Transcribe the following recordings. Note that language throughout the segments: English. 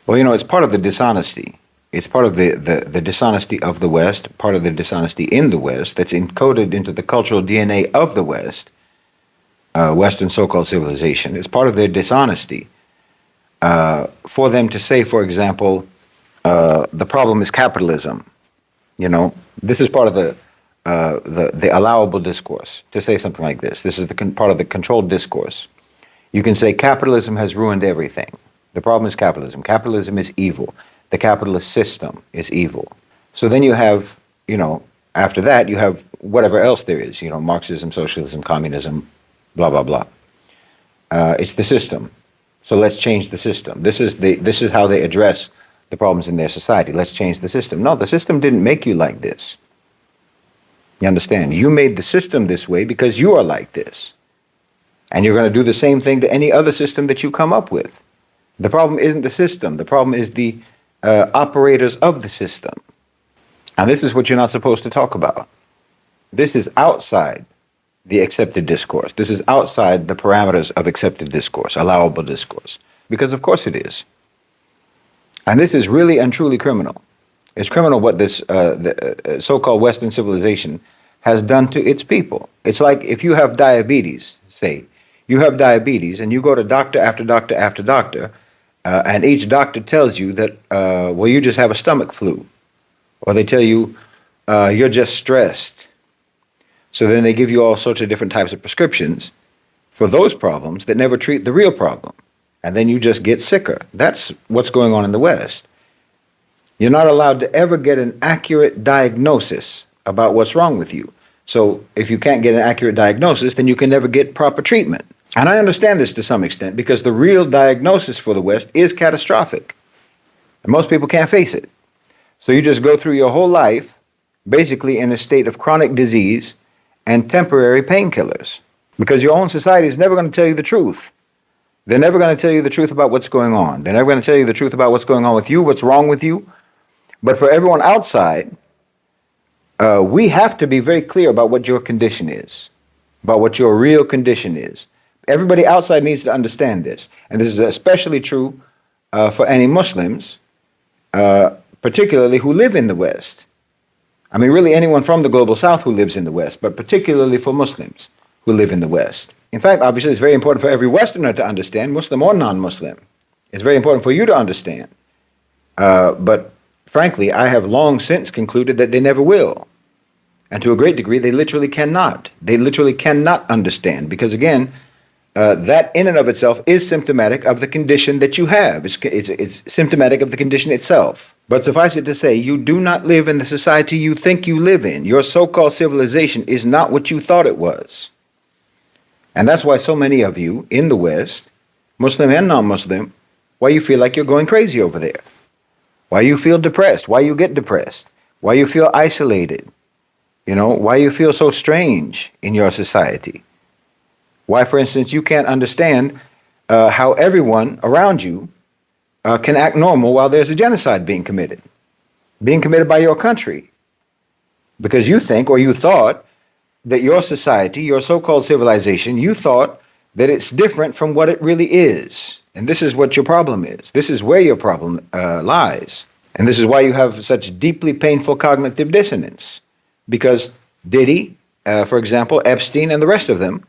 Well, it's part of the dishonesty. It's part of the dishonesty of the West, part of the dishonesty in the West that's encoded into the cultural DNA of the West, Western so-called civilization. It's part of their dishonesty for them to say, for example, the problem is capitalism. This is part of the allowable discourse to say something like this. This is part of the controlled discourse. You can say capitalism has ruined everything. The problem is capitalism. Capitalism is evil. The capitalist system is evil. So then you have, after that, you have whatever else there is, Marxism, socialism, communism, blah, blah, blah. It's the system. So let's change the system. This is how they address the problems in their society. Let's change the system. No, the system didn't make you like this. You understand? You made the system this way because you are like this. And you're going to do the same thing to any other system that you come up with. The problem isn't the system. The problem is the operators of the system. And this is what you're not supposed to talk about. This is outside the accepted discourse. This is outside the parameters of accepted discourse, allowable discourse. Because of course it is. And this is really and truly criminal. It's criminal what this the so-called Western civilization has done to its people. It's like if you have diabetes, say, you have diabetes and you go to doctor after doctor after doctor, and each doctor tells you that, you just have a stomach flu. Or they tell you, you're just stressed. So then they give you all sorts of different types of prescriptions for those problems that never treat the real problem. And then you just get sicker. That's what's going on in the West. You're not allowed to ever get an accurate diagnosis about what's wrong with you. So if you can't get an accurate diagnosis, then you can never get proper treatment. And I understand this to some extent because the real diagnosis for the West is catastrophic. And most people can't face it. So you just go through your whole life basically in a state of chronic disease and temporary painkillers because your own society is never going to tell you the truth. They're never going to tell you the truth about what's going on. They're never going to tell you the truth about what's going on with you, what's wrong with you. But for everyone outside, we have to be very clear about what your condition is, about what your real condition is. Everybody outside needs to understand this. And this is especially true for any Muslims, particularly who live in the West. I mean, really anyone from the global South who lives in the West, but particularly for Muslims who live in the West. In fact, obviously, it's very important for every Westerner to understand, Muslim or non-Muslim. It's very important for you to understand. But frankly, I have long since concluded that they never will. And to a great degree, they literally cannot. They literally cannot understand because, again, that in and of itself is symptomatic of the condition that you have. It's symptomatic of the condition itself. But suffice it to say, you do not live in the society you think you live in. Your so-called civilization is not what you thought it was. And that's why so many of you in the West, Muslim and non-Muslim, why you feel like you're going crazy over there. Why you feel depressed, why you get depressed, why you feel isolated, why you feel so strange in your society. Why, for instance, you can't understand how everyone around you can act normal while there's a genocide being committed by your country. Because you think, or you thought, that your society, your so-called civilization, you thought that it's different from what it really is. And this is what your problem is. This is where your problem lies. And this is why you have such deeply painful cognitive dissonance. Because Diddy, for example, Epstein and the rest of them,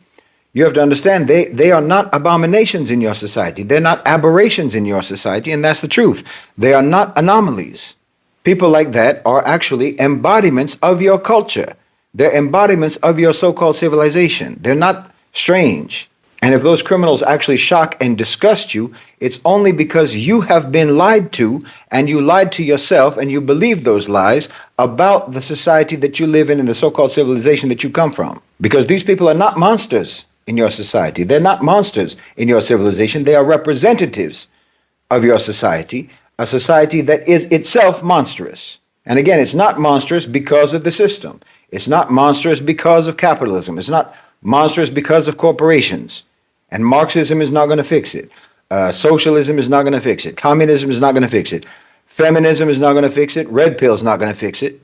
you have to understand they are not abominations in your society. They're not aberrations in your society, and that's the truth. They are not anomalies. People like that are actually embodiments of your culture. They're embodiments of your so-called civilization. They're not strange. And if those criminals actually shock and disgust you, it's only because you have been lied to, and you lied to yourself, and you believe those lies about the society that you live in and the so-called civilization that you come from. Because these people are not monsters in your society. They're not monsters in your civilization. They are representatives of your society, a society that is itself monstrous. And again, it's not monstrous because of the system. It's not monstrous because of capitalism. It's not monstrous because of corporations. And Marxism is not going to fix it. Socialism is not going to fix it. Communism is not going to fix it. Feminism is not going to fix it. Red pill is not going to fix it.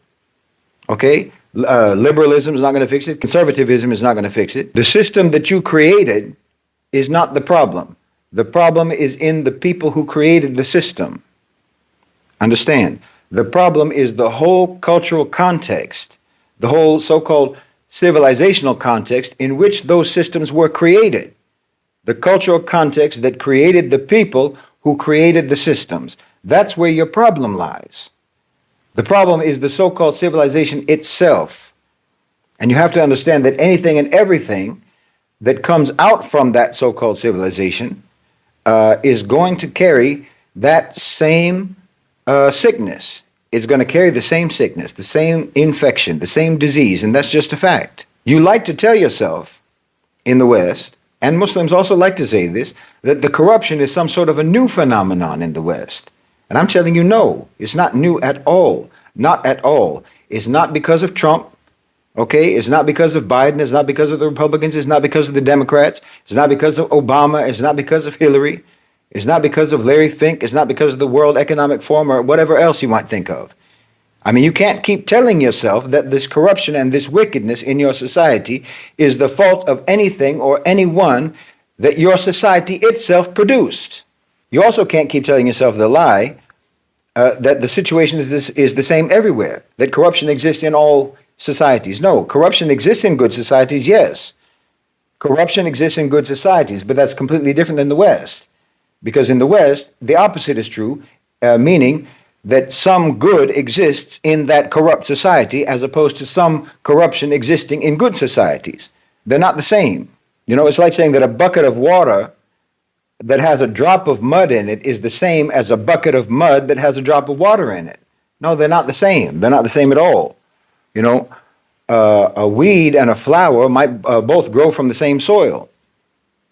Okay? Liberalism is not going to fix it. Conservatism is not going to fix it. The system that you created is not the problem. The problem is in the people who created the system. Understand, the problem is the whole cultural context, the whole so-called civilizational context in which those systems were created. The cultural context that created the people who created the systems. That's where your problem lies. The problem is the so-called civilization itself. And you have to understand that anything and everything that comes out from that so-called civilization is going to carry that same sickness. It's going to carry the same sickness, the same infection, the same disease, and that's just a fact. You like to tell yourself in the West, and Muslims also like to say this, that the corruption is some sort of a new phenomenon in the West. And I'm telling you, no, it's not new at all. Not at all. It's not because of Trump, okay? It's not because of Biden. It's not because of the Republicans. It's not because of the Democrats. It's not because of Obama. It's not because of Hillary. It's not because of Larry Fink. It's not because of the World Economic Forum or whatever else you might think of. I mean, you can't keep telling yourself that this corruption and this wickedness in your society is the fault of anything or anyone that your society itself produced. You also can't keep telling yourself the lie that the situation is the same everywhere, that corruption exists in all societies. No, corruption exists in good societies, yes. Corruption exists in good societies, but that's completely different than the West. Because in the West, the opposite is true, meaning that some good exists in that corrupt society as opposed to some corruption existing in good societies. They're not the same. You know, it's like saying that a bucket of water that has a drop of mud in it is the same as a bucket of mud that has a drop of water in it. No, they're not the same. They're not the same at all. You know, a weed and a flower might both grow from the same soil,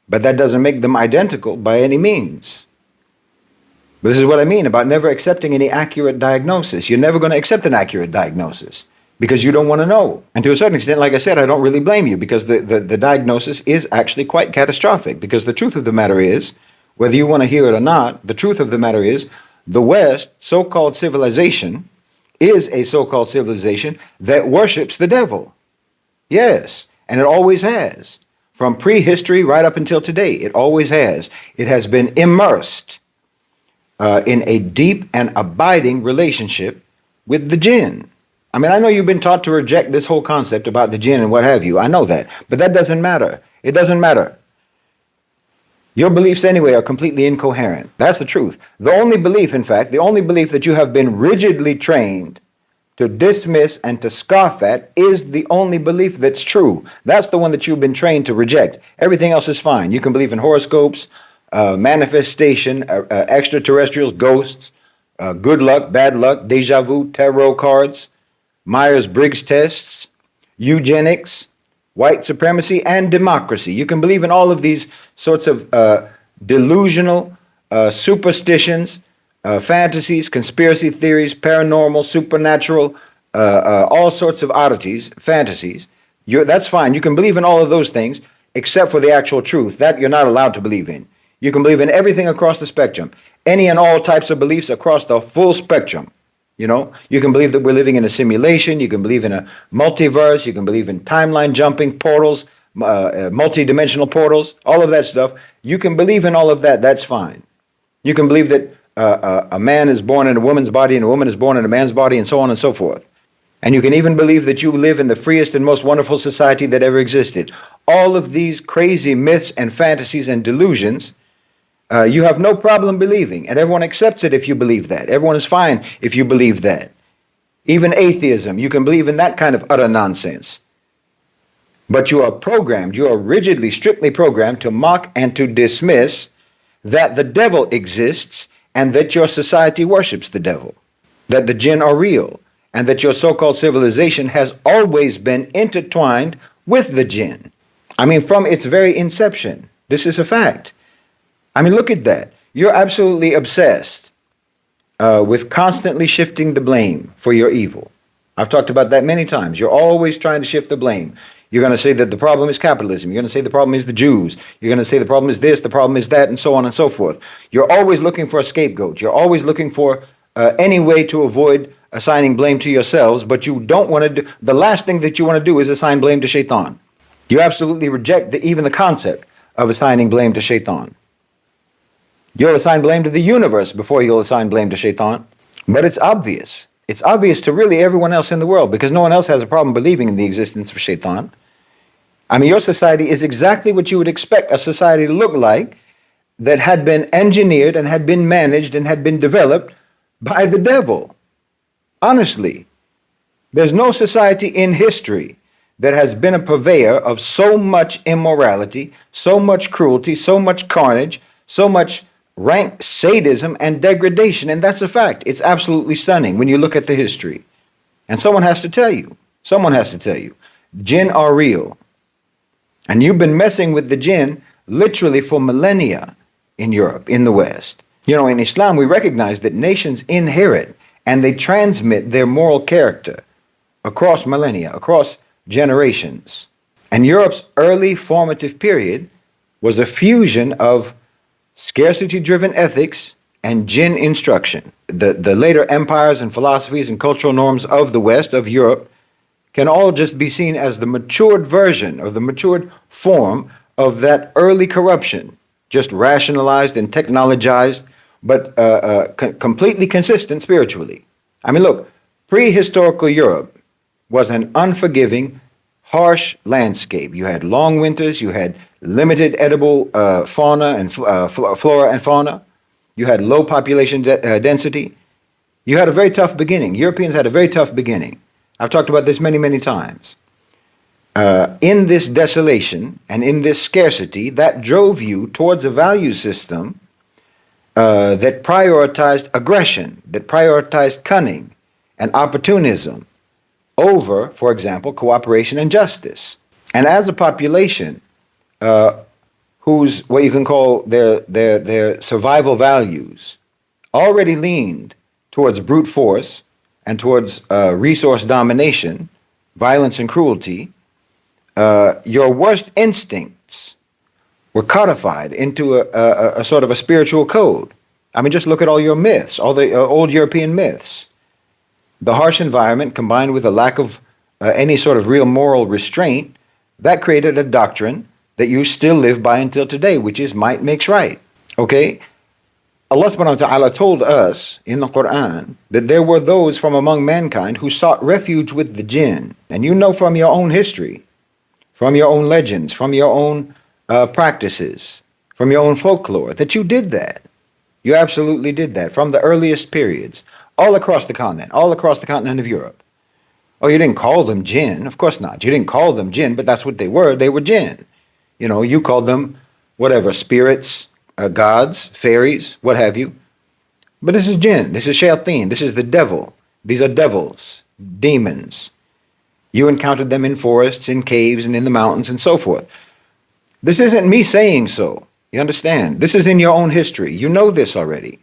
but that doesn't make them identical by any means. But this is what I mean about never accepting any accurate diagnosis. You're never going to accept an accurate diagnosis because you don't want to know. And to a certain extent, like I said, I don't really blame you because the diagnosis is actually quite catastrophic. Because the truth of the matter is, whether you want to hear it or not, the truth of the matter is, the West, so-called civilization, is a so-called civilization that worships the devil. Yes, and it always has. From prehistory right up until today, it always has. It has been immersed in a deep and abiding relationship with the Jinn. I mean, I know you've been taught to reject this whole concept about the Jinn and what have you. I know that. But that doesn't matter. It doesn't matter. Your beliefs anyway are completely incoherent. That's the truth. The only belief, in fact, the only belief that you have been rigidly trained to dismiss and to scoff at is the only belief that's true. That's the one that you've been trained to reject. Everything else is fine. You can believe in horoscopes, manifestation, extraterrestrials, ghosts, good luck, bad luck, deja vu, tarot cards, Myers-Briggs tests, eugenics, white supremacy, and democracy. You can believe in all of these sorts of delusional superstitions, fantasies, conspiracy theories, paranormal, supernatural, all sorts of oddities, fantasies. That's fine. You can believe in all of those things except for the actual truth. That you're not allowed to believe in. You can believe in everything across the spectrum, any and all types of beliefs across the full spectrum. You know, you can believe that we're living in a simulation. You can believe in a multiverse. You can believe in timeline jumping, portals, multi-dimensional portals, all of that stuff. You can believe in all of that. That's fine. You can believe that a man is born in a woman's body and a woman is born in a man's body and so on and so forth. And you can even believe that you live in the freest and most wonderful society that ever existed. All of these crazy myths and fantasies and delusions, you have no problem believing, and everyone accepts it if you believe that. Everyone is fine if you believe that. Even atheism, you can believe in that kind of utter nonsense. But you are programmed, you are rigidly, strictly programmed to mock and to dismiss that the devil exists and that your society worships the devil, that the Jinn are real, and that your so-called civilization has always been intertwined with the Jinn. I mean, from its very inception. This is a fact. I mean, look at that. You're absolutely obsessed with constantly shifting the blame for your evil. I've talked about that many times. You're always trying to shift the blame. You're going to say that the problem is capitalism. You're going to say the problem is the Jews. You're going to say the problem is this, the problem is that, and so on and so forth. You're always looking for a scapegoat. You're always looking for any way to avoid assigning blame to yourselves, but you don't want to do, the last thing that you want to do is assign blame to Shaytaan. You absolutely reject even the concept of assigning blame to Shaytaan. You'll assign blame to the universe before you'll assign blame to Shaytaan. But it's obvious. It's obvious to really everyone else in the world because no one else has a problem believing in the existence of Shaytaan. I mean, your society is exactly what you would expect a society to look like that had been engineered and had been managed and had been developed by the devil. Honestly, there's no society in history that has been a purveyor of so much immorality, so much cruelty, so much carnage, so much rank sadism and degradation. And that's a fact. It's absolutely stunning when you look at the history. And someone has to tell you, Jinn are real. And you've been messing with the Jinn literally for millennia in Europe, in the West. You know, in Islam, we recognize that nations inherit and they transmit their moral character across millennia, across generations. And Europe's early formative period was a fusion of scarcity-driven ethics and Jinn instruction. The later empires and philosophies and cultural norms of the West, of Europe, can all just be seen as the matured version or the matured form of that early corruption, just rationalized and technologized, but completely consistent spiritually. I mean, look, prehistorical Europe was an unforgiving, harsh landscape. You had long winters, you had limited edible fauna and flora and fauna, you had low population density. You had a very tough beginning. Europeans had a very tough beginning. I've talked about this many, many times. In this desolation and in this scarcity, that drove you towards a value system that prioritized aggression, that prioritized cunning and opportunism over, for example, cooperation and justice. And as a population whose, what you can call their survival values already leaned towards brute force and towards resource domination, violence and cruelty, your worst instincts were codified into a sort of a spiritual code. I mean, just look at all your myths, all the old European myths. The harsh environment combined with a lack of any sort of real moral restraint, that created a doctrine that you still live by until today, which is might makes right. Okay? Allah subhanahu wa ta'ala told us in the Quran that there were those from among mankind who sought refuge with the Jinn. And you know from your own history, from your own legends, from your own practices, from your own folklore, that you did that. You absolutely did that from the earliest periods, all across the continent of Europe. Oh, you didn't call them Jinn? Of course not. You didn't call them Jinn, but that's what they were. They were Jinn. You know, you called them whatever, spirits, gods, fairies, what have you. But this is Jinn. This is Shaytaan. This is the devil. These are devils, demons. You encountered them in forests, in caves, and in the mountains, and so forth. This isn't me saying so. You understand? This is in your own history. You know this already.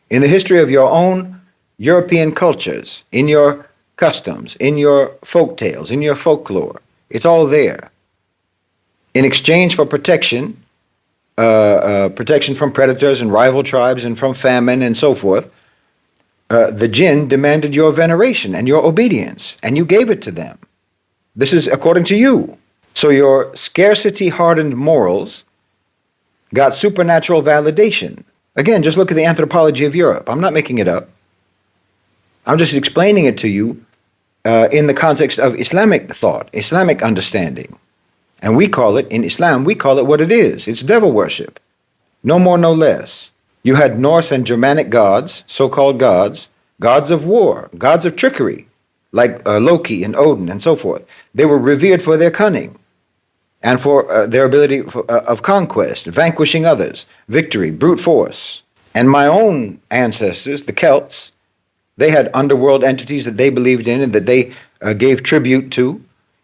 In the history of your own European cultures, in your customs, in your folk tales, in your folklore. It's all there. In exchange for protection, protection from predators and rival tribes and from famine and so forth, the Jinn demanded your veneration and your obedience, and you gave it to them. This is according to you. So your scarcity-hardened morals got supernatural validation. Again, just look at the anthropology of Europe. I'm not making it up. I'm just explaining it to you in the context of Islamic thought, Islamic understanding. And we call it, in Islam, we call it what it is. It's devil worship. No more, no less. You had Norse and Germanic gods, so-called gods of war, gods of trickery, like Loki and Odin and so forth. They were revered for their cunning and for their ability of conquest, vanquishing others, victory, brute force. And my own ancestors, the Celts, they had underworld entities that they believed in and that they gave tribute to.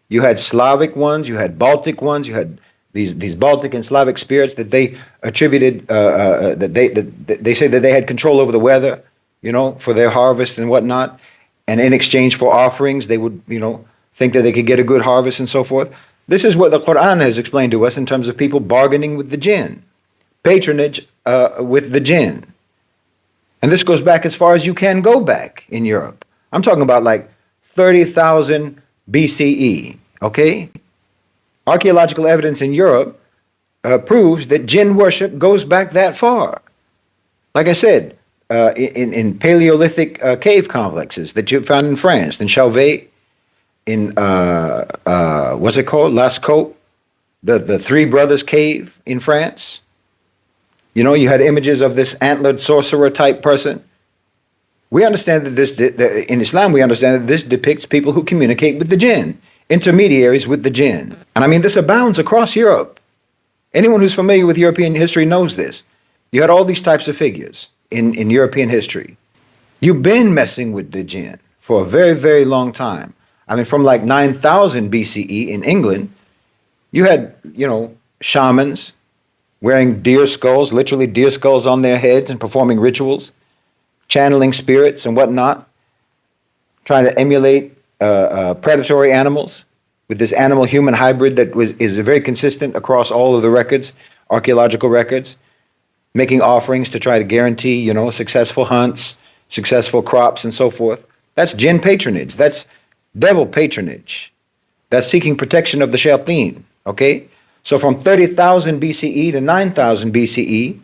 You had Slavic ones, you had Baltic ones, you had these Baltic and Slavic spirits that they attributed, that they say that they had control over the weather, you know, for their harvest and whatnot. And in exchange for offerings, they would, you know, think that they could get a good harvest and so forth. This is what the Quran has explained to us in terms of people bargaining with the Jinn, patronage with the Jinn. And this goes back as far as you can go back in Europe. I'm talking about like 30,000 BCE, okay? Archaeological evidence in Europe proves that Jinn worship goes back that far. Like I said, in Paleolithic cave complexes that you found in France, in Chauvet, in what's it called, Lascaux, the Three Brothers Cave in France. You know, you had images of this antlered sorcerer type person. We understand that this, in Islam, we understand that this depicts people who communicate with the jinn, intermediaries with the jinn. And I mean, this abounds across Europe. Anyone who's familiar with European history knows this. You had all these types of figures in European history. You've been messing with the jinn for a very, very long time. I mean, from like 9000 BCE in England, you had, you know, shamans wearing deer skulls, literally deer skulls on their heads and performing rituals, channeling spirits and whatnot, trying to emulate predatory animals with this animal-human hybrid that is very consistent across all of the records, archaeological records, making offerings to try to guarantee, you know, successful hunts, successful crops, and so forth. That's jinn patronage. That's devil patronage. That's seeking protection of the Shaytaan, okay? So from 30,000 BCE to 9,000 BCE,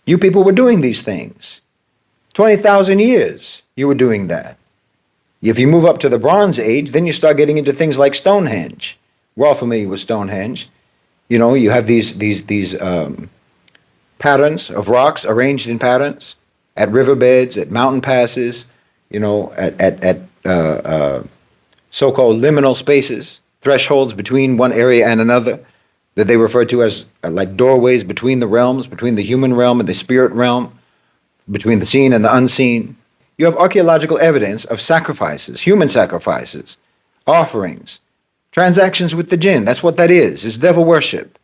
you people were doing these things. 20,000 years, you were doing that. If you move up to the Bronze Age, then you start getting into things like Stonehenge. We're all familiar with Stonehenge. You know, you have these patterns of rocks arranged in patterns at riverbeds, at mountain passes, you know, at so-called liminal spaces, thresholds between one area and another, that they refer to as like doorways between the realms, between the human realm and the spirit realm, between the seen and the unseen. You have archaeological evidence of sacrifices, human sacrifices, offerings, transactions with the jinn. That's what that is. It's devil worship.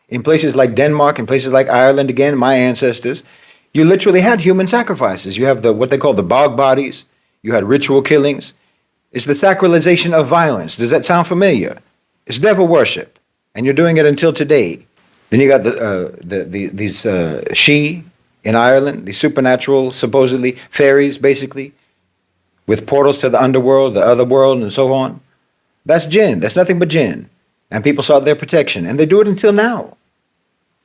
In places like Denmark, in places like Ireland, again, my ancestors, you literally had human sacrifices. You have what they call the bog bodies. You had ritual killings. It's the sacralization of violence. Does that sound familiar? It's devil worship, and you're doing it until today. Then you got these Shi in Ireland, these supernatural, supposedly fairies, basically, with portals to the underworld, the other world, and so on. That's jinn. That's nothing but jinn. And people sought their protection, and they do it until now.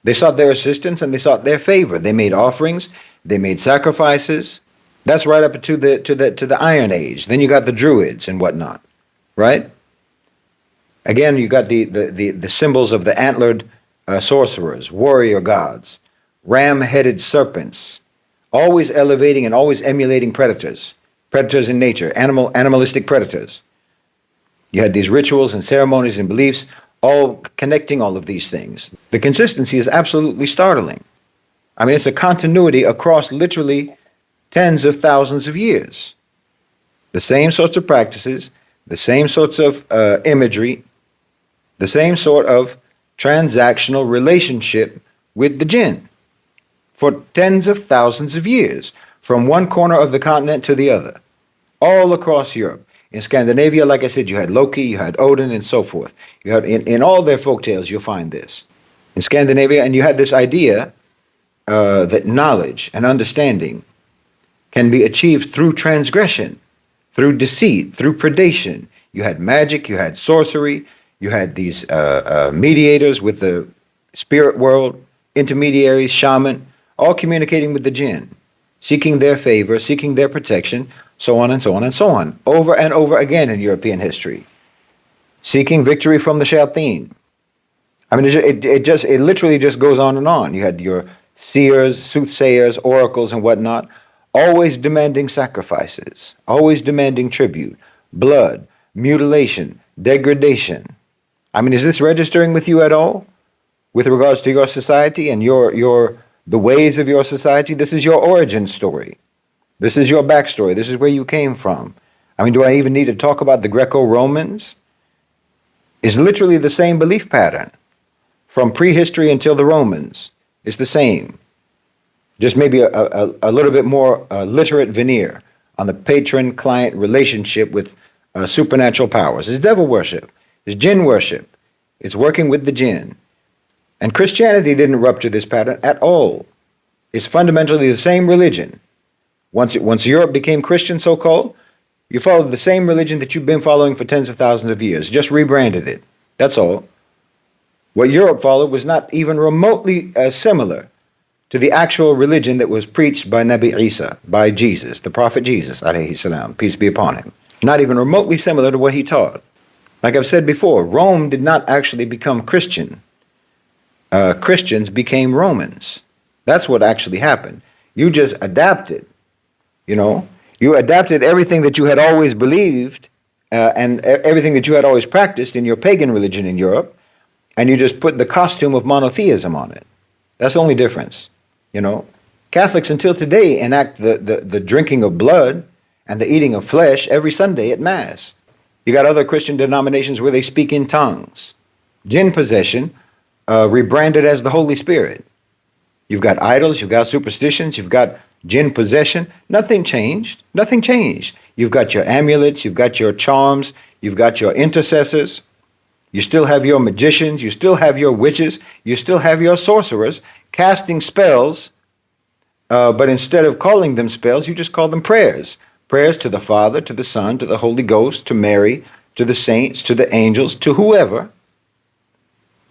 They sought their assistance and they sought their favor. They made offerings. They made sacrifices. That's right up to the Iron Age. Then you got the Druids and whatnot, right? Again, you got the symbols of the antlered sorcerers, warrior gods, ram-headed serpents, always elevating and always emulating predators in nature, animalistic predators. You had these rituals and ceremonies and beliefs, all connecting all of these things. The consistency is absolutely startling. I mean, it's a continuity across literally tens of thousands of years. The same sorts of practices, the same sorts of imagery, the same sort of transactional relationship with the jinn for tens of thousands of years, from one corner of the continent to the other, all across Europe. In Scandinavia, like I said, you had Loki, you had Odin, and so forth. You had in all their folktales, you'll find this. In Scandinavia, and you had this idea that knowledge and understanding can be achieved through transgression, through deceit, through predation. You had magic, you had sorcery, you had these mediators with the spirit world, intermediaries, shaman, all communicating with the jinn, seeking their favor, seeking their protection, so on and so on and so on, over and over again in European history, seeking victory from the Shaytaan. I mean, it literally just goes on and on. You had your seers, soothsayers, oracles, and whatnot, always demanding sacrifices, always demanding tribute, blood, mutilation, degradation. I mean, is this registering with you at all with regards to your society and the ways of your society? This is your origin story. This is your backstory. This is where you came from. I mean, do I even need to talk about the Greco-Romans? It's literally the same belief pattern from prehistory until the Romans. It's the same. Just maybe a little bit more literate veneer on the patron-client relationship with supernatural powers. It's devil worship. It's jinn worship. It's working with the jinn. And Christianity didn't rupture this pattern at all. It's fundamentally the same religion. Once Europe became Christian, so-called, you followed the same religion that you've been following for tens of thousands of years, just rebranded it. That's all. What Europe followed was not even remotely similar to the actual religion that was preached by Nabi Isa, by Jesus, the Prophet Jesus, alayhi salam, peace be upon him. Not even remotely similar to what he taught. Like I've said before, Rome did not actually become Christian. Christians became Romans. That's what actually happened. You just adapted, You adapted everything that you had always believed and everything that you had always practiced in your pagan religion in Europe, and you just put the costume of monotheism on it. That's the only difference, Catholics until today enact the drinking of blood and the eating of flesh every Sunday at Mass. You got other Christian denominations where they speak in tongues. Jinn possession, rebranded as the Holy Spirit. You've got idols, you've got superstitions, you've got Jinn possession. Nothing changed. Nothing changed. You've got your amulets, you've got your charms, you've got your intercessors. You still have your magicians, you still have your witches, you still have your sorcerers casting spells, but instead of calling them spells, you just call them prayers. Prayers to the Father, to the Son, to the Holy Ghost, to Mary, to the saints, to the angels, to whoever,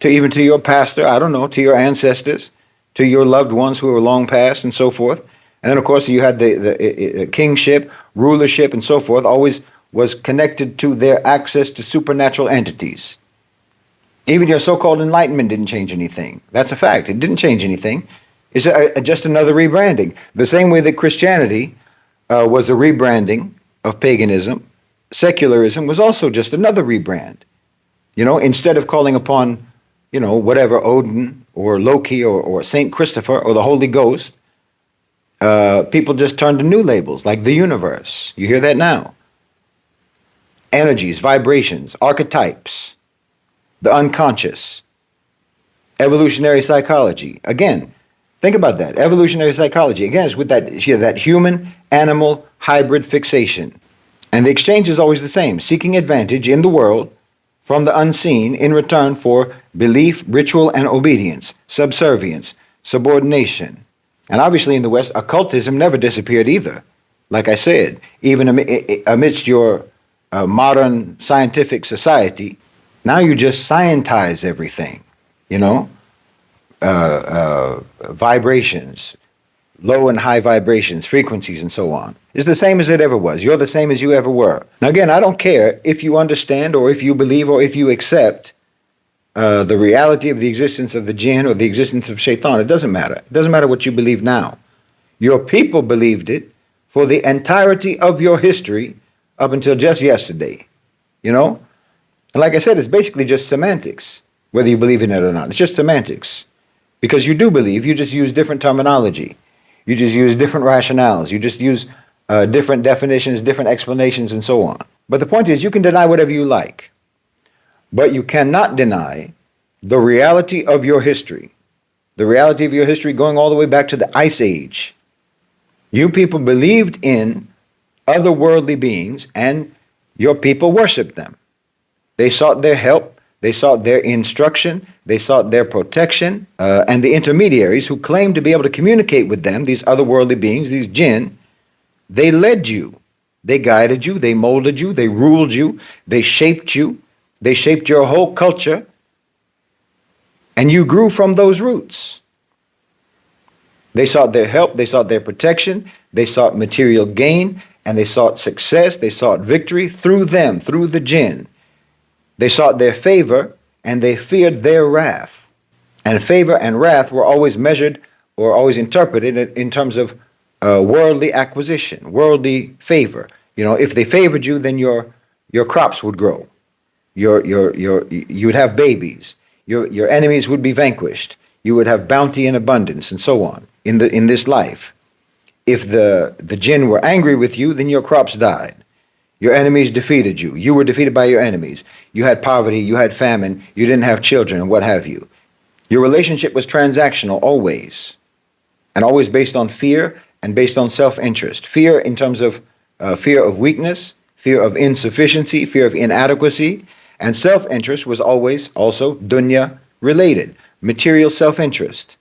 even to your pastor, I don't know, to your ancestors, to your loved ones who are long past and so forth. And then, of course, you had the kingship, rulership, and so forth, always was connected to their access to supernatural entities. Even your so-called enlightenment didn't change anything. That's a fact. It didn't change anything. It's just another rebranding. The same way that Christianity was a rebranding of paganism, secularism was also just another rebrand. Instead of calling upon, whatever, Odin or Loki or Saint Christopher or the Holy Ghost, people just turned to new labels like the universe. You hear that now. Energies, vibrations, archetypes, the unconscious, evolutionary psychology. Again, think about that. Evolutionary psychology. Again, it's with that human-animal hybrid fixation. And the exchange is always the same, seeking advantage in the world from the unseen in return for belief, ritual, and obedience, subservience, subordination. And obviously in the West, occultism never disappeared either. Like I said, even amidst your modern scientific society, now you just scientize everything, vibrations, low and high vibrations, frequencies, and so on. It's the same as it ever was. You're the same as you ever were. Now, again, I don't care if you understand or if you believe or if you accept the reality of the existence of the Jinn or the existence of Shaytaan. It doesn't matter. It doesn't matter what you believe now. Your people believed it for the entirety of your history up until just yesterday, And like I said, it's basically just semantics, whether you believe in it or not. It's just semantics. Because you do believe, you just use different terminology. You just use different rationales. You just use different definitions, different explanations, and so on. But the point is, you can deny whatever you like. But you cannot deny the reality of your history. The reality of your history going all the way back to the Ice Age. You people believed in otherworldly beings, and your people worshipped them. They sought their help, they sought their instruction, they sought their protection, and the intermediaries who claimed to be able to communicate with them, these otherworldly beings, these jinn, they led you, they guided you, they molded you, they ruled you, they shaped your whole culture, and you grew from those roots. They sought their help, they sought their protection, they sought material gain, and they sought success, they sought victory through them, through the jinn. They sought their favor, and they feared their wrath. And favor and wrath were always measured or always interpreted in terms of worldly acquisition, worldly favor. If they favored you, then your crops would grow. You would have babies. Your enemies would be vanquished. You would have bounty and abundance, and so on in this life. If the jinn were angry with you, then your crops died. Your enemies defeated you. You were defeated by your enemies. You had poverty, you had famine, you didn't have children, and what have you. Your relationship was transactional always, and always based on fear and based on self-interest. Fear in terms of fear of weakness, fear of insufficiency, fear of inadequacy, and self-interest was always also dunya related, material self-interest.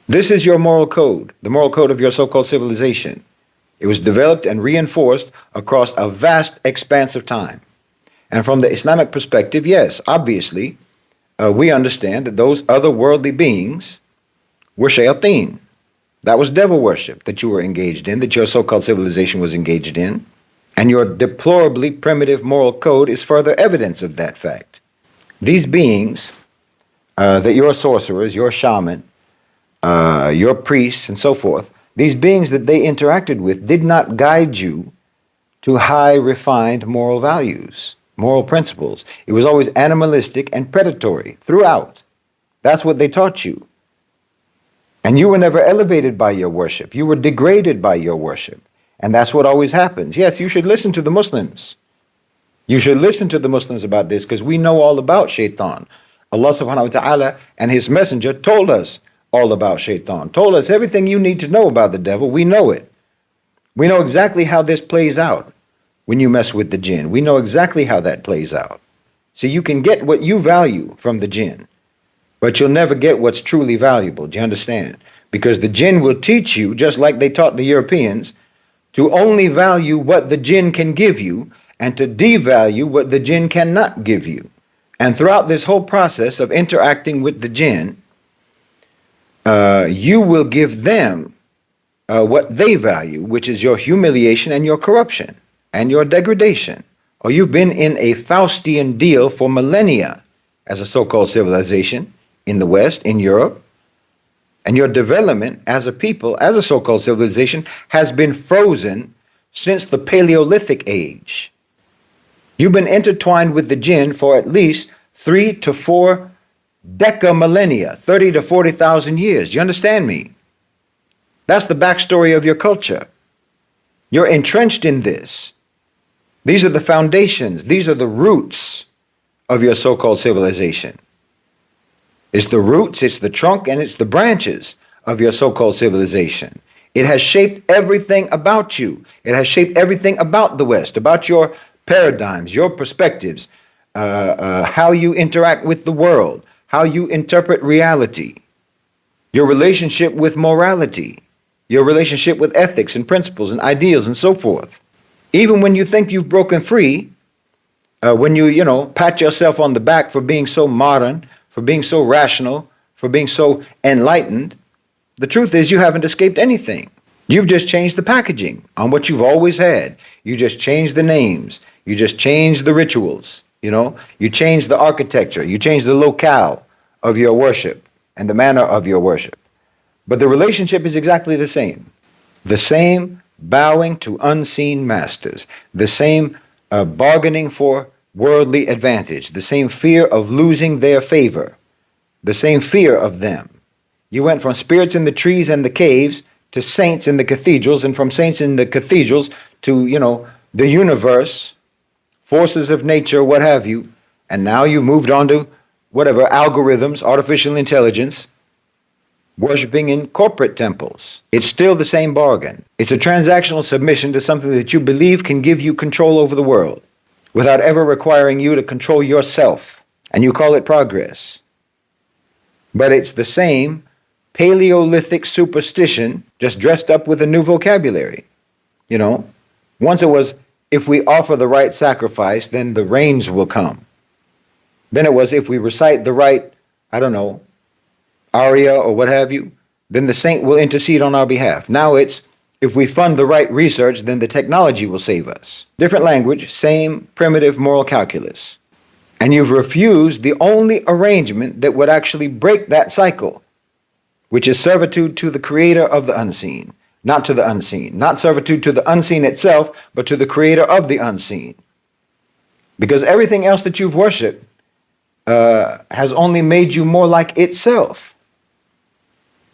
This is your moral code, the moral code of your so-called civilization. It was developed and reinforced across a vast expanse of time. And from the Islamic perspective, yes, obviously, we understand that those otherworldly beings were shayateen. That was devil worship that you were engaged in, that your so-called civilization was engaged in. And your deplorably primitive moral code is further evidence of that fact. These beings, that your sorcerers, your shaman, your priests, and so forth, these beings that they interacted with did not guide you to high, refined moral values, moral principles. It was always animalistic and predatory throughout. That's what they taught you. And you were never elevated by your worship. You were degraded by your worship. And that's what always happens. Yes, you should listen to the Muslims. You should listen to the Muslims about this because we know all about Shaytaan. Allah subhanahu wa ta'ala and his messenger told us all about Shaytaan, told us everything you need to know about the devil. We know it. We know exactly how this plays out when you mess with the jinn. We know exactly how that plays out. So you can get what you value from the jinn, but you'll never get what's truly valuable. Do you understand? Because the jinn will teach you, just like they taught the Europeans, to only value what the jinn can give you and to devalue what the jinn cannot give you. And throughout this whole process of interacting with the jinn, you will give them what they value, which is your humiliation and your corruption and your degradation. Or you've been in a Faustian deal for millennia as a so-called civilization in the West, in Europe, and your development as a people, as a so-called civilization, has been frozen since the Paleolithic age. You've been intertwined with the jinn for at least 3 to 4 decamillennia, 30 to 40,000 years. Do you understand me? That's the backstory of your culture. You're entrenched in this. These are the foundations. These are the roots of your so-called civilization. It's the roots, it's the trunk, and it's the branches of your so-called civilization. It has shaped everything about you. It has shaped everything about the West, about your paradigms, your perspectives, how you interact with the world, how you interpret reality, your relationship with morality, your relationship with ethics and principles and ideals and so forth. Even when you think you've broken free, when you pat yourself on the back for being so modern, for being so rational, for being so enlightened, the truth is you haven't escaped anything. You've just changed the packaging on what you've always had. You just changed the names. You just changed the rituals. You changed the architecture. You changed the locale of your worship and the manner of your worship. But the relationship is exactly the same. The same bowing to unseen masters. The same bargaining for worldly advantage. The same fear of losing their favor. The same fear of them. You went from spirits in the trees and the caves to saints in the cathedrals, and from saints in the cathedrals to, the universe, forces of nature, what have you. And now you moved on to whatever, algorithms, artificial intelligence, worshiping in corporate temples. It's still the same bargain. It's a transactional submission to something that you believe can give you control over the world without ever requiring you to control yourself. And you call it progress. But it's the same Paleolithic superstition, just dressed up with a new vocabulary. Once it was, if we offer the right sacrifice, then the rains will come. Then it was, if we recite the right, aria or what have you, then the saint will intercede on our behalf. Now it's, if we fund the right research, then the technology will save us. Different language, same primitive moral calculus. And you've refused the only arrangement that would actually break that cycle, which is servitude to the creator of the unseen, not to the unseen. Not servitude to the unseen itself, but to the creator of the unseen. Because everything else that you've worshipped has only made you more like itself.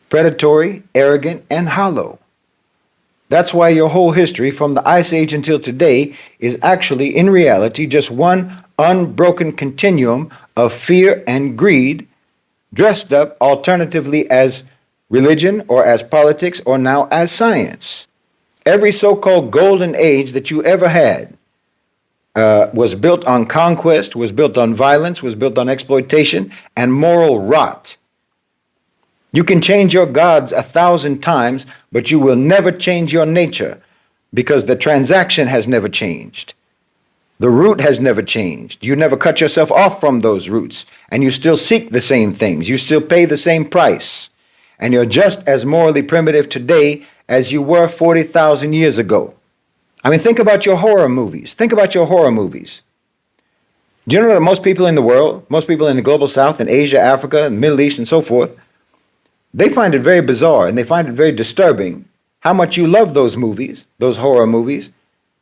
Predatory, arrogant, and hollow. That's why your whole history from the Ice Age until today is actually, in reality, just one unbroken continuum of fear and greed, dressed up alternatively as religion or as politics or now as science. Every so-called golden age that you ever had was built on conquest, was built on violence, was built on exploitation and moral rot. You can change your gods 1,000 times, but you will never change your nature because the transaction has never changed. The root has never changed. You never cut yourself off from those roots, and you still seek the same things. You still pay the same price. and you're just as morally primitive today as you were 40,000 years ago. I mean, think about your horror movies. Think about your horror movies. Do you know that most people in the world, most people in the global south, in Asia, Africa, and the Middle East, and so forth, they find it very bizarre and they find it very disturbing how much you love those movies, those horror movies.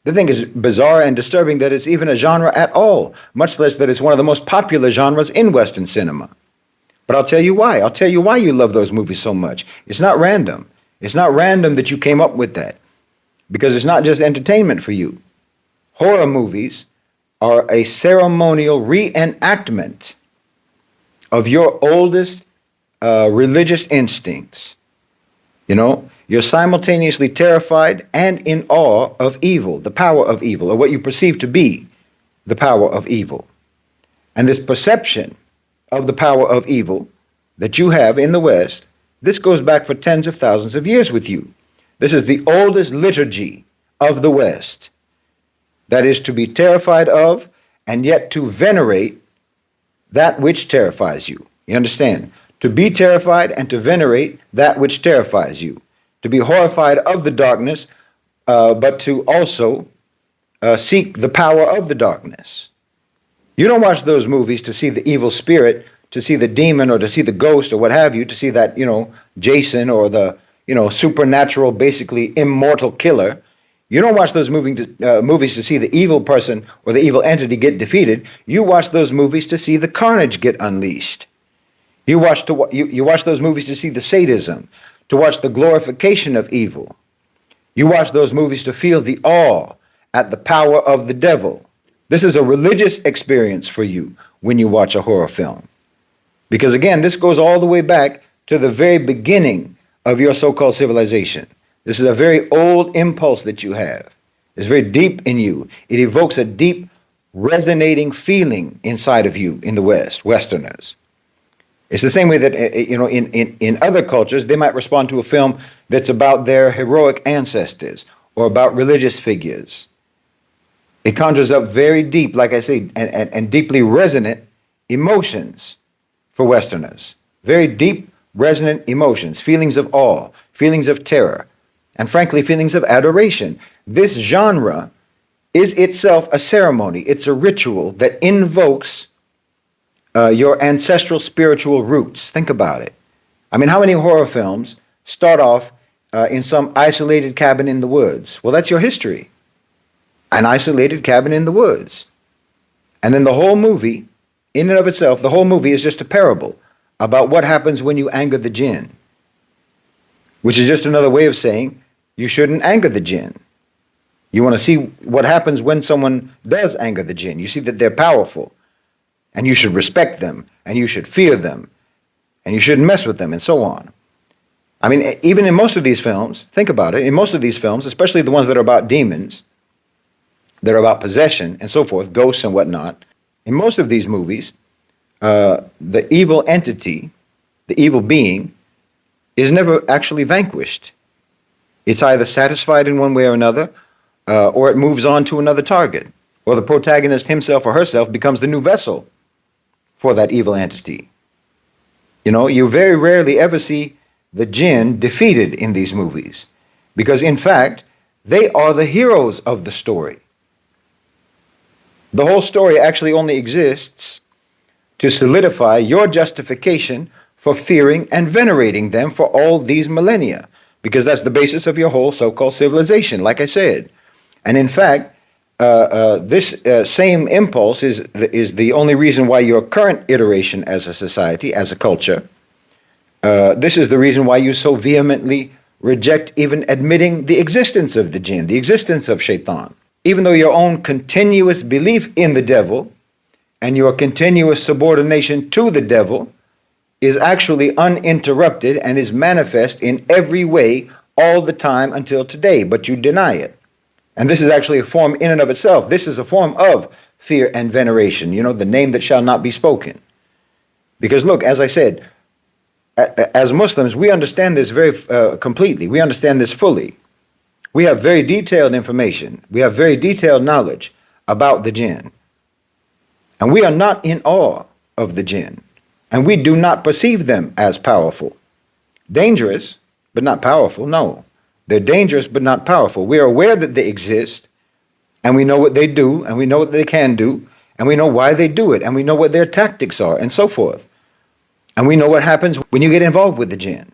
They think it's bizarre and disturbing that it's even a genre at all, much less that it's one of the most popular genres in Western cinema. But I'll tell you why. I'll tell you why you love those movies so much. It's not random. It's not random that you came up with that, because it's not just entertainment for you. Horror movies are a ceremonial reenactment of your oldest religious instincts. You know, you're simultaneously terrified and in awe of evil, the power of evil, or what you perceive to be the power of evil. And this perception of the power of evil that you have in the West, this goes back for tens of thousands of years with you. This is the oldest liturgy of the West, that is to be terrified of and yet to venerate that which terrifies you. You understand? To be terrified and to venerate that which terrifies you. To be horrified of the darkness, but to also seek the power of the darkness. You don't watch those movies to see the evil spirit, to see the demon, or to see the ghost, or what have you, to see that, Jason, or the, supernatural, basically immortal killer. You don't watch those movies to see the evil person or the evil entity get defeated. You watch those movies to see the carnage get unleashed. You watch those movies to see the sadism, to watch the glorification of evil. You watch those movies to feel the awe at the power of the devil. This is a religious experience for you when you watch a horror film. Because again, this goes all the way back to the very beginning of your so-called civilization. This is a very old impulse that you have. It's very deep in you. It evokes a deep, resonating feeling inside of you in the West, Westerners. It's the same way that, in other cultures, they might respond to a film that's about their heroic ancestors or about religious figures. It conjures up very deep, like I say, and deeply resonant emotions for Westerners. Very deep, resonant emotions, feelings of awe, feelings of terror, and frankly, feelings of adoration. This genre is itself a ceremony. It's a ritual that invokes your ancestral spiritual roots. Think about it. I mean, how many horror films start off in some isolated cabin in the woods? Well, that's your history. An isolated cabin in the woods. And then the whole movie, in and of itself, the whole movie is just a parable about what happens when you anger the Jinn, which is just another way of saying you shouldn't anger the Jinn. You want to see what happens when someone does anger the Jinn. You see that they're powerful, and you should respect them, and you should fear them, and you shouldn't mess with them, and so on. I mean, even in most of these films, think about it, in most of these films, especially the ones that are about demons, that are about possession and so forth, ghosts and whatnot, in most of these movies, the evil entity, the evil being, is never actually vanquished. It's either satisfied in one way or another, or it moves on to another target, or the protagonist himself or herself becomes the new vessel for that evil entity. You very rarely ever see the Jinn defeated in these movies, because in fact, they are the heroes of the story. The whole story actually only exists to solidify your justification for fearing and venerating them for all these millennia, because that's the basis of your whole so-called civilization, like I said. And in fact, this same impulse is the only reason why your current iteration as a society, as a culture, this is the reason why you so vehemently reject even admitting the existence of the Jinn, the existence of Shaytaan. Even though your own continuous belief in the devil and your continuous subordination to the devil is actually uninterrupted and is manifest in every way all the time until today, but you deny it. And this is actually a form in and of itself. This is a form of fear and veneration, the name that shall not be spoken. Because look, as I said, as Muslims, we understand this very completely. We understand this fully. We have very detailed information. We have very detailed knowledge about the Jinn. And we are not in awe of the Jinn. And we do not perceive them as powerful. Dangerous, but not powerful. No, they're dangerous, but not powerful. We are aware that they exist, and we know what they do, and we know what they can do, and we know why they do it, and we know what their tactics are, and so forth. And we know what happens when you get involved with the jinn.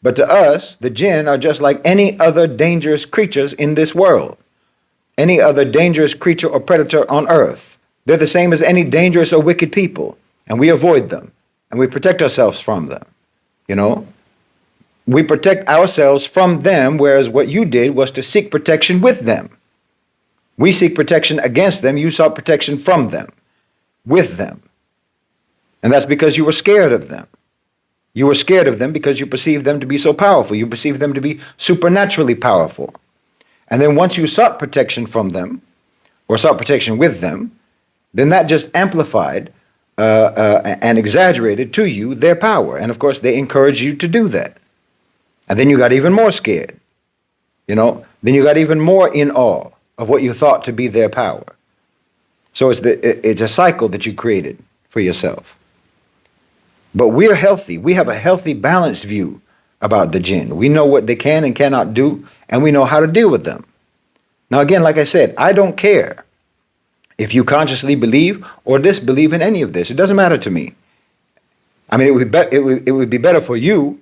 But to us, the jinn are just like any other dangerous creatures in this world, any other dangerous creature or predator on earth. They're the same as any dangerous or wicked people, and we avoid them, and we protect ourselves from them. You know, we protect ourselves from them, whereas what you did was to seek protection with them. We seek protection against them. You sought protection from them, with them. And that's because you were scared of them. You were scared of them because you perceived them to be so powerful. You perceived them to be supernaturally powerful. And then once you sought protection from them, or sought protection with them, then that just amplified and exaggerated to you their power. And of course, they encouraged you to do that. And then you got even more scared. You know, then you got even more in awe of what you thought to be their power. So it's a cycle that you created for yourself. But we're healthy. We have a healthy, balanced view about the jinn. We know what they can and cannot do, and we know how to deal with them. Now, again, like I said, I don't care if you consciously believe or disbelieve in any of this. It doesn't matter to me. I mean, it would be better for you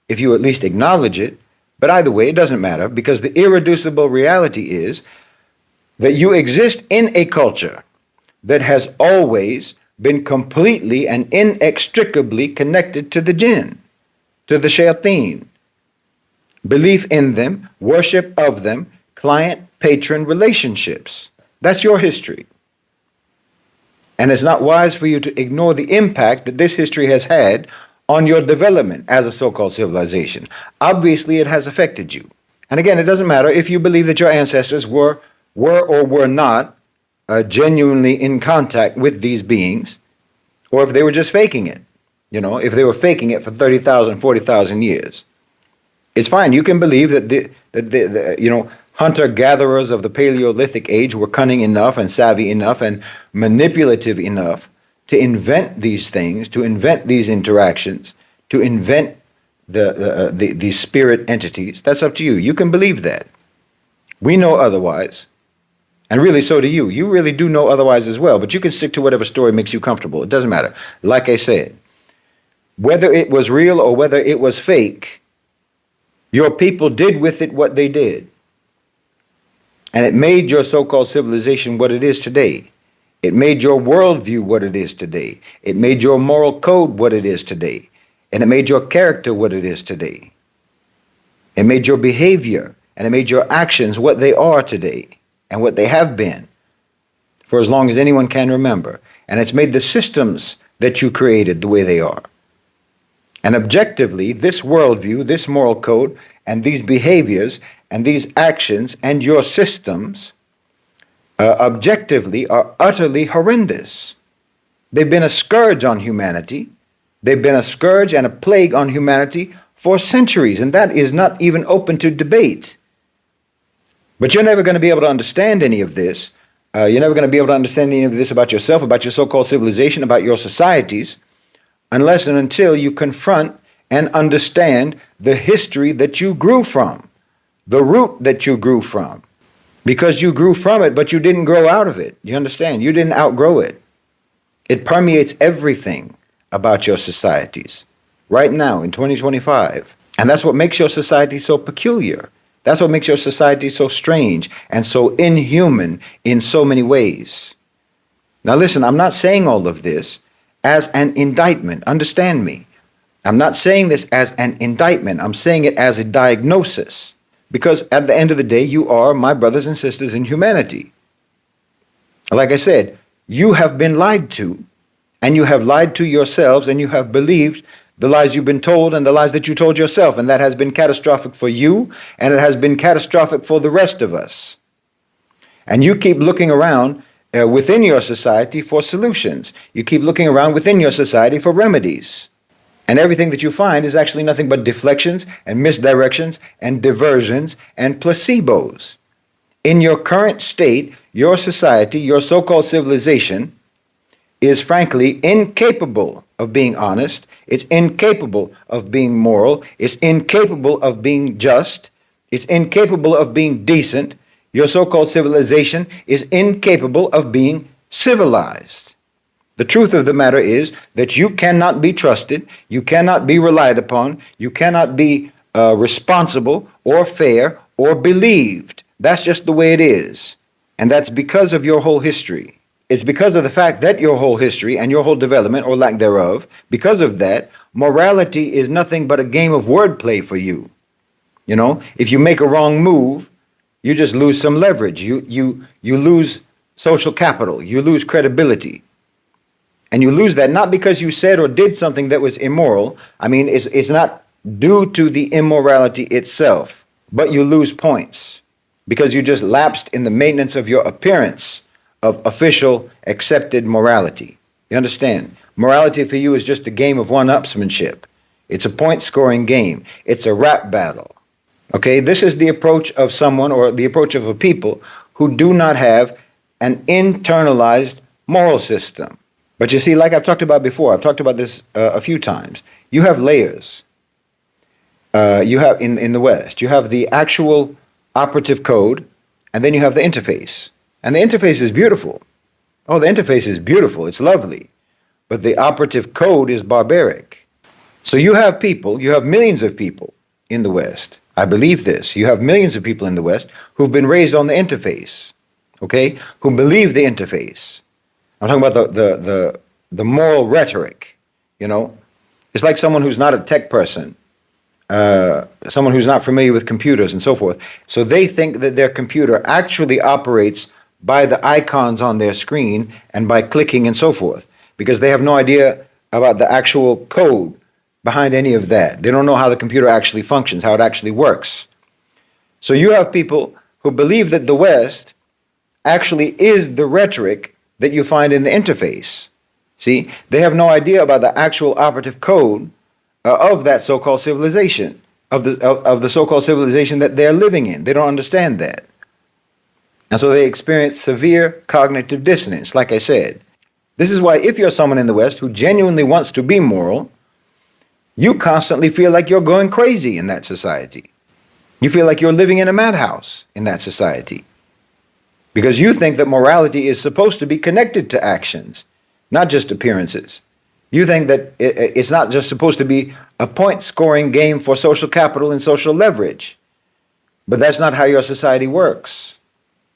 if you at least acknowledge it. But either way, it doesn't matter, because the irreducible reality is that you exist in a culture that has always been completely and inextricably connected to the jinn, to the Shaytaan. Belief in them, worship of them, client-patron relationships. That's your history. And it's not wise for you to ignore the impact that this history has had on your development as a so-called civilization. Obviously, it has affected you. And again, it doesn't matter if you believe that your ancestors were or were not genuinely in contact with these beings, or if they were just faking it. You know, if they were faking it for 30,000, 40,000 years. It's fine. You can believe that the hunter-gatherers of the Paleolithic age were cunning enough and savvy enough and manipulative enough to invent these things, to invent these interactions, to invent the spirit entities. That's up to you. You can believe that. We know otherwise. And really, so do you. You really do know otherwise as well, but you can stick to whatever story makes you comfortable. It doesn't matter. Like I said, whether it was real or whether it was fake, your people did with it what they did. And it made your so-called civilization what it is today. It made your worldview what it is today. It made your moral code what it is today. And it made your character what it is today. It made your behavior and it made your actions what they are today and what they have been for as long as anyone can remember. And it's made the systems that you created the way they are. And objectively, this worldview, this moral code, and these behaviors, and these actions, and your systems, objectively are utterly horrendous. They've been a scourge on humanity. They've been a scourge and a plague on humanity for centuries, and that is not even open to debate. But you're never going to be able to understand any of this. You're never going to be able to understand any of this about yourself, about your so-called civilization, about your societies, unless and until you confront and understand the history that you grew from, the root that you grew from. Because you grew from it, but you didn't grow out of it. You understand? You didn't outgrow it. It permeates everything about your societies right now in 2025. And that's what makes your society so peculiar. That's what makes your society so strange and so inhuman in so many ways. Now listen, I'm not saying all of this as an indictment. Understand me. I'm not saying this as an indictment. I'm saying it as a diagnosis. Because at the end of the day, you are my brothers and sisters in humanity. Like I said, you have been lied to, and you have lied to yourselves, and you have believed the lies you've been told and the lies that you told yourself, and that has been catastrophic for you, and it has been catastrophic for the rest of us. And you keep looking around within your society for solutions. You keep looking around within your society for remedies. And everything that you find is actually nothing but deflections and misdirections and diversions and placebos. In your current state, your society, your so-called civilization, is frankly incapable of being honest, It's incapable of being moral. It's incapable of being just. It's incapable of being decent. Your so-called civilization is incapable of being civilized. The truth of the matter is that you cannot be trusted, you cannot be relied upon, you cannot be responsible or fair or believed. That's just the way it is. And that's because of your whole history. It's because of the fact that your whole history and your whole development, or lack thereof, because of that, morality is nothing but a game of wordplay for you. You know, if you make a wrong move, you just lose some leverage. You lose social capital. You lose credibility. And you lose that not because you said or did something that was immoral. I mean, it's not due to the immorality itself, but you lose points because you just lapsed in the maintenance of your appearance of official accepted morality. You understand? Morality for you is just a game of one-upsmanship. It's a point-scoring game. It's a rap battle. Okay, this is the approach of someone, or the approach of a people who do not have an internalized moral system. But you see, like I've talked about before, I've talked about this a few times. You have layers. You have in the West, you have the actual operative code, and then you have the interface. And the interface is beautiful. Oh, the interface is beautiful. It's lovely. But the operative code is barbaric. So you have people, you have millions of people in the West. I believe this. You have millions of people in the West who've been raised on the interface, okay, who believe the interface. I'm talking about the moral rhetoric, you know. It's like someone who's not a tech person, someone who's not familiar with computers and so forth. So they think that their computer actually operates by the icons on their screen and by clicking and so forth, because they have no idea about the actual code behind any of that. They don't know how the computer actually functions, how it actually works. So you have people who believe that the West actually is the rhetoric that you find in the interface. See, they have no idea about the actual operative code of that so-called civilization, of the so-called civilization that they're living in. They don't understand that. And so they experience severe cognitive dissonance, like I said. This is why if you're someone in the West who genuinely wants to be moral, you constantly feel like you're going crazy in that society. You feel like you're living in a madhouse in that society. Because you think that morality is supposed to be connected to actions, not just appearances. You think that it's not just supposed to be a point-scoring game for social capital and social leverage. But that's not how your society works,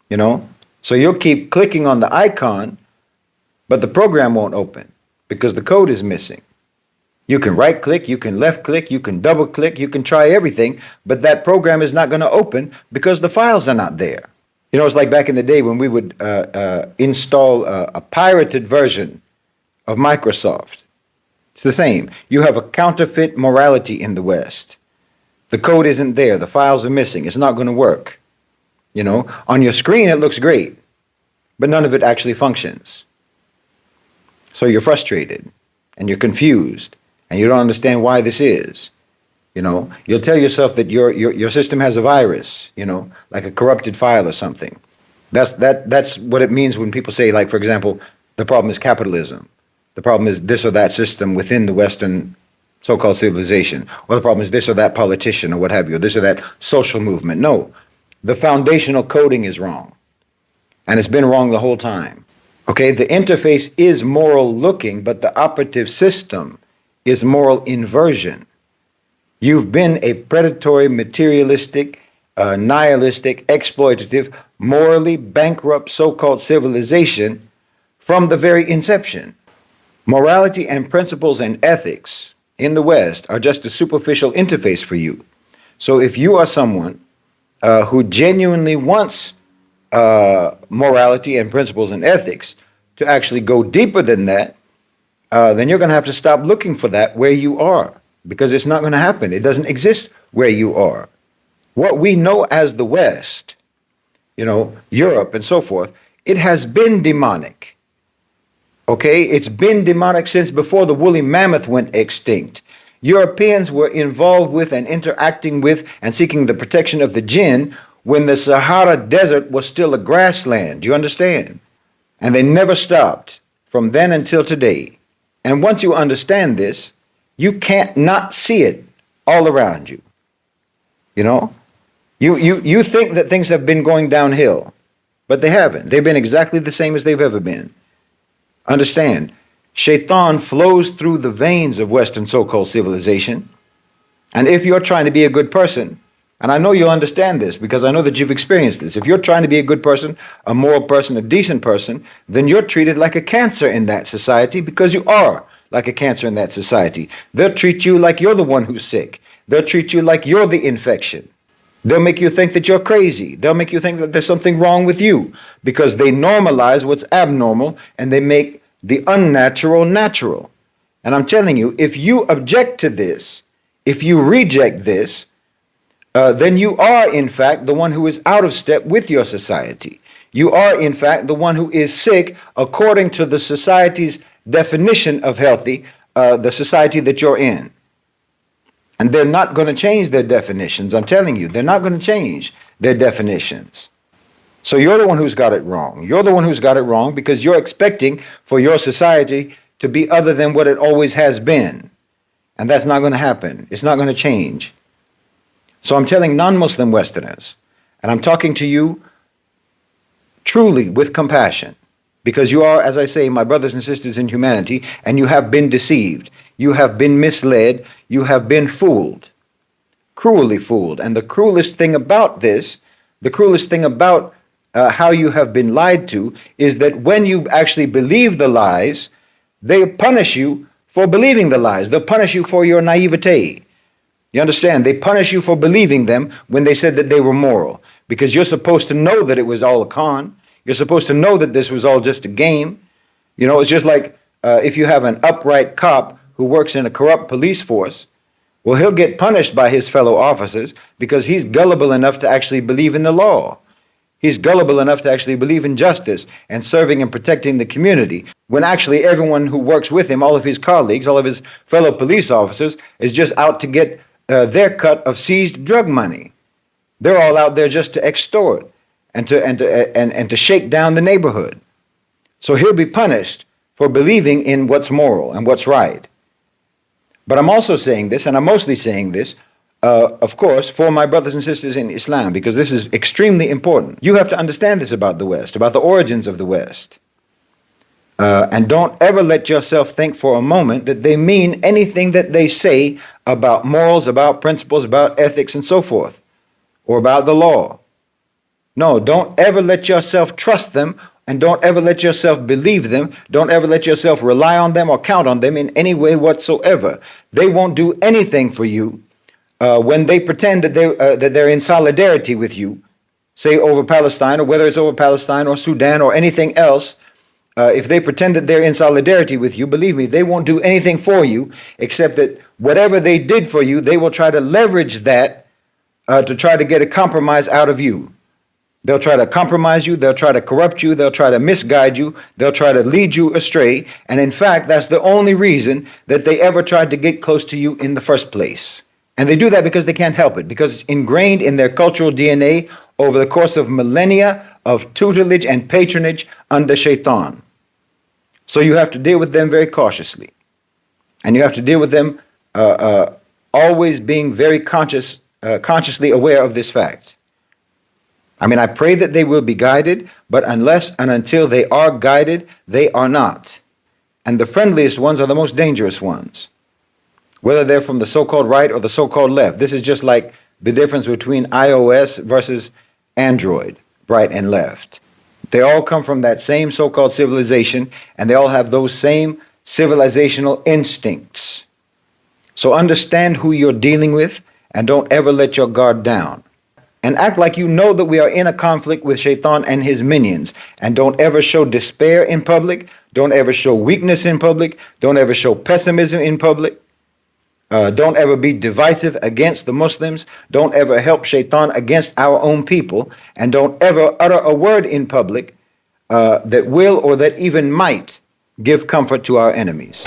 you know? So you'll keep clicking on the icon, but the program won't open because the code is missing. You can right-click, you can left-click, you can double-click, you can try everything, but that program is not going to open because the files are not there. You know, it's like back in the day when we would install a pirated version of Microsoft. It's the same. You have a counterfeit morality in the West. The code isn't there. The files are missing. It's not going to work. You know, on your screen it looks great, but none of it actually functions. So you're frustrated and you're confused and you don't understand why this is. You know, you'll tell yourself that your system has a virus, you know, like a corrupted file or something. That's what it means when people say, like, for example, the problem is capitalism. The problem is this or that system within the Western so-called civilization. Or the problem is this or that politician or what have you, or this or that social movement. No, the foundational coding is wrong. And it's been wrong the whole time. Okay, the interface is moral looking, but the operative system is moral inversion. You've been a predatory, materialistic, nihilistic, exploitative, morally bankrupt so-called civilization from the very inception. Morality and principles and ethics in the West are just a superficial interface for you. So if you are someone who genuinely wants morality and principles and ethics to actually go deeper than that, then you're going to have to stop looking for that where you are, because it's not going to happen. It doesn't exist where you are. What we know as the West, you know, Europe and so forth, it has been demonic. Okay, it's been demonic since before the woolly mammoth went extinct. Europeans were involved with and interacting with and seeking the protection of the Jinn when the Sahara Desert was still a grassland. Do you understand? And they never stopped from then until today. And once you understand this, You can't not see it all around you. You know? You think that things have been going downhill, but they haven't. They've been exactly the same as they've ever been. Understand, Shaytaan flows through the veins of Western so-called civilization. And if you're trying to be a good person, and I know you'll understand this because I know that you've experienced this. If you're trying to be a good person, a moral person, a decent person, then you're treated like a cancer in that society because you are like a cancer in that society. They'll treat you like you're the one who's sick. They'll treat you like you're the infection. They'll make you think that you're crazy. They'll make you think that there's something wrong with you because they normalize what's abnormal and they make the unnatural natural. And I'm telling you, if you object to this, if you reject this, then you are, in fact, the one who is out of step with your society. You are, in fact, the one who is sick according to the society's definition of healthy, the society that you're in. And they're not going to change their definitions. I'm telling you, they're not going to change their definitions. So you're the one who's got it wrong. You're the one who's got it wrong because you're expecting for your society to be other than what it always has been. And that's not going to happen. It's not going to change. So I'm telling non-Muslim Westerners, and I'm talking to you truly with compassion, because you are, as I say, my brothers and sisters in humanity, and you have been deceived. You have been misled. You have been fooled, cruelly fooled. And the cruelest thing about this, the cruelest thing about how you have been lied to is that when you actually believe the lies, they punish you for believing the lies. They'll punish you for your naivete. You understand? They punish you for believing them when they said that they were moral, because you're supposed to know that it was all a con. You're supposed to know that this was all just a game. You know, it's just like if you have an upright cop who works in a corrupt police force, well, he'll get punished by his fellow officers because he's gullible enough to actually believe in the law. He's gullible enough to actually believe in justice and serving and protecting the community, when actually everyone who works with him, all of his colleagues, all of his fellow police officers, is just out to get their cut of seized drug money. They're all out there just to extort and to shake down the neighborhood. So he'll be punished for believing in what's moral and what's right. But I'm also saying this, and I'm mostly saying this, of course, for my brothers and sisters in Islam, because this is extremely important. You have to understand this about the West, about the origins of the West. And don't ever let yourself think for a moment that they mean anything that they say about morals, about principles, about ethics, and so forth, or about the law. No, don't ever let yourself trust them, and don't ever let yourself believe them. Don't ever let yourself rely on them or count on them in any way whatsoever. They won't do anything for you when they pretend that they're in solidarity with you, say over Palestine, or whether it's over Palestine or Sudan or anything else. If they pretend that they're in solidarity with you, believe me, they won't do anything for you, except that whatever they did for you, they will try to leverage that to try to get a compromise out of you. They'll try to compromise you, they'll try to corrupt you, they'll try to misguide you, they'll try to lead you astray, and in fact, that's the only reason that they ever tried to get close to you in the first place. And they do that because they can't help it, because it's ingrained in their cultural DNA over the course of millennia of tutelage and patronage under Shaytaan. So you have to deal with them very cautiously. And you have to deal with them always being very consciously aware of this fact. I mean, I pray that they will be guided, but unless and until they are guided, they are not. And the friendliest ones are the most dangerous ones, whether they're from the so-called right or the so-called left. This is just like the difference between iOS versus Android, right and left. They all come from that same so-called civilization, and they all have those same civilizational instincts. So understand who you're dealing with, and don't ever let your guard down. And act like you know that we are in a conflict with Shaytaan and his minions. And don't ever show despair in public. Don't ever show weakness in public. Don't ever show pessimism in public. Don't ever be divisive against the Muslims. Don't ever help Shaytaan against our own people. And don't ever utter a word in public that will or that even might give comfort to our enemies.